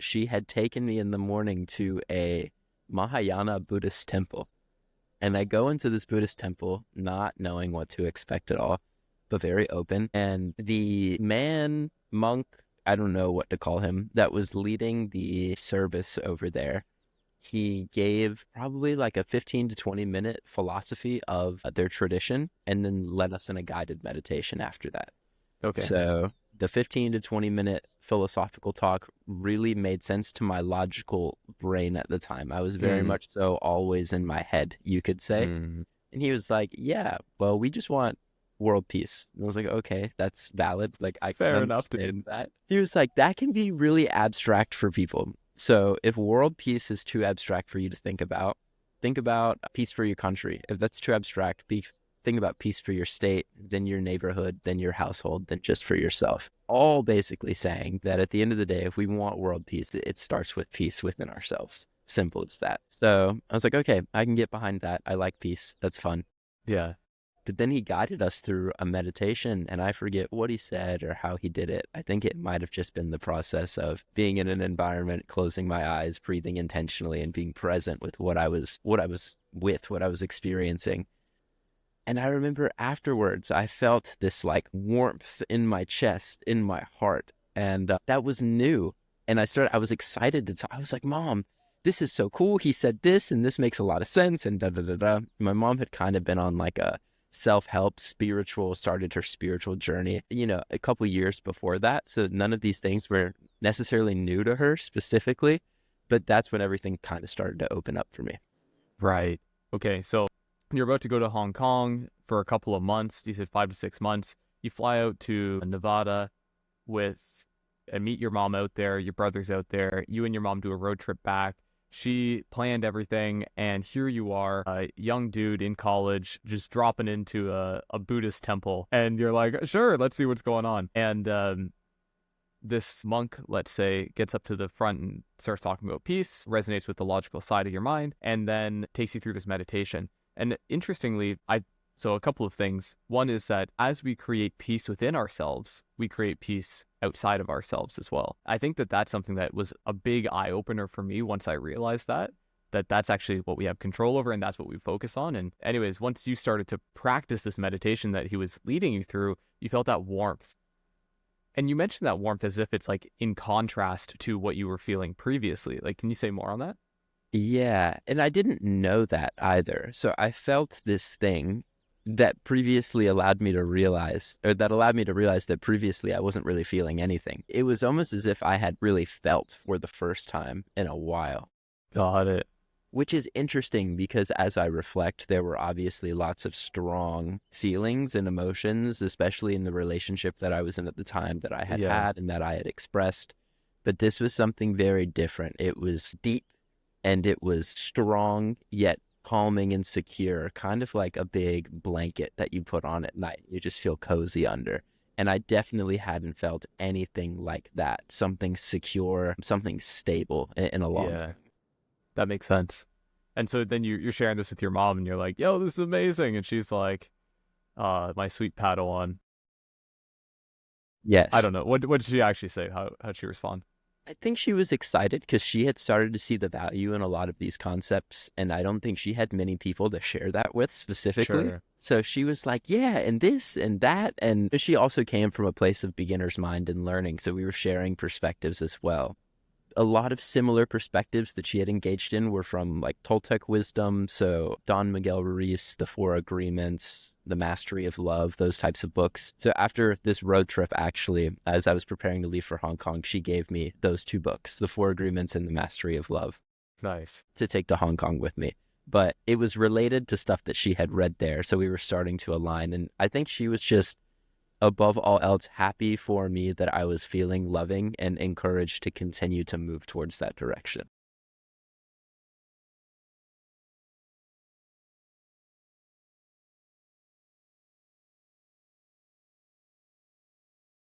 she had taken me in the morning to a Mahayana Buddhist temple. And I go into this Buddhist temple not knowing what to expect at all, but very open. And the monk, I don't know what to call him, that was leading the service over there, he gave probably like a 15 to 20-minute philosophy of their tradition and then led us in a guided meditation after that. Okay. So the 15 to 20-minute philosophical talk really made sense to my logical brain at the time. I was very Mm. much so always in my head, you could say. Mm. And he was like, yeah, well, we just want world peace. And I was like, okay, that's valid. Like, I can Fair enough, dude. understand that. He was like, that can be really abstract for people. So if world peace is too abstract for you to think about peace for your country. If that's too abstract, think about peace for your state, then your neighborhood, then your household, then just for yourself. All basically saying that at the end of the day, if we want world peace, it starts with peace within ourselves. Simple as that. So I was like, okay, I can get behind that. I like peace. That's fun. Yeah. But then he guided us through a meditation, and I forget what he said or how he did it. I think it might have just been the process of being in an environment, closing my eyes, breathing intentionally, and being present with what I was experiencing. And I remember afterwards, I felt this like warmth in my chest, in my heart, and that was new. And I was excited to talk. I was like, Mom, this is so cool. He said this, and this makes a lot of sense. And da da da da. My mom had kind of been on like a self-help started her spiritual journey, a couple years before that. So none of these things were necessarily new to her specifically, but that's when everything kind of started to open up for me. Right. Okay. So you're about to go to Hong Kong for a couple of months. You said 5 to 6 months. You fly out to Nevada and meet your mom out there. Your brother's out there. You and your mom do a road trip back. She planned everything, and here you are, a young dude in college, just dropping into a Buddhist temple, and you're like, sure, let's see what's going on. And this monk, let's say, gets up to the front and starts talking about peace, resonates with the logical side of your mind, and then takes you through this meditation. And interestingly, so a couple of things. One is that as we create peace within ourselves, we create peace outside of ourselves as well. I think that that's something that was a big eye-opener for me once I realized that's actually what we have control over, and that's what we focus on. And anyways, once you started to practice this meditation that he was leading you through, you felt that warmth. And you mentioned that warmth as if it's like in contrast to what you were feeling previously. Like, can you say more on that? Yeah, and I didn't know that either. So I felt this thing that previously allowed me to realize, or that allowed me to realize that previously I wasn't really feeling anything. It was almost as if I had really felt for the first time in a while, Got it. which is interesting because as I reflect, there were obviously lots of strong feelings and emotions, especially in the relationship that I was in at the time that I had Yeah. had and that I had expressed. But this was something very different. It was deep and it was strong, yet calming and secure, kind of like a big blanket that you put on at night. You just feel cozy under. And I definitely hadn't felt anything like that. Something secure, something stable in a long Yeah. time. That makes sense. And so then you're sharing this with your mom and you're like, yo, this is amazing. And she's like, my sweet Padawan. I Yes. don't know. What did she actually say? How'd she respond? I think she was excited because she had started to see the value in a lot of these concepts, and I don't think she had many people to share that with specifically. Sure. So she was like, yeah, and this and that. And she also came from a place of beginner's mind and learning. So we were sharing perspectives as well. A lot of similar perspectives that she had engaged in were from like Toltec wisdom. So Don Miguel Ruiz, The Four Agreements, The Mastery of Love, those types of books. So after this road trip, actually, as I was preparing to leave for Hong Kong, she gave me those two books, The Four Agreements and The Mastery of Love, Nice. to take to Hong Kong with me. But it was related to stuff that she had read there. So we were starting to align. And I think she was just above all else happy for me that I was feeling loving and encouraged to continue to move towards that direction.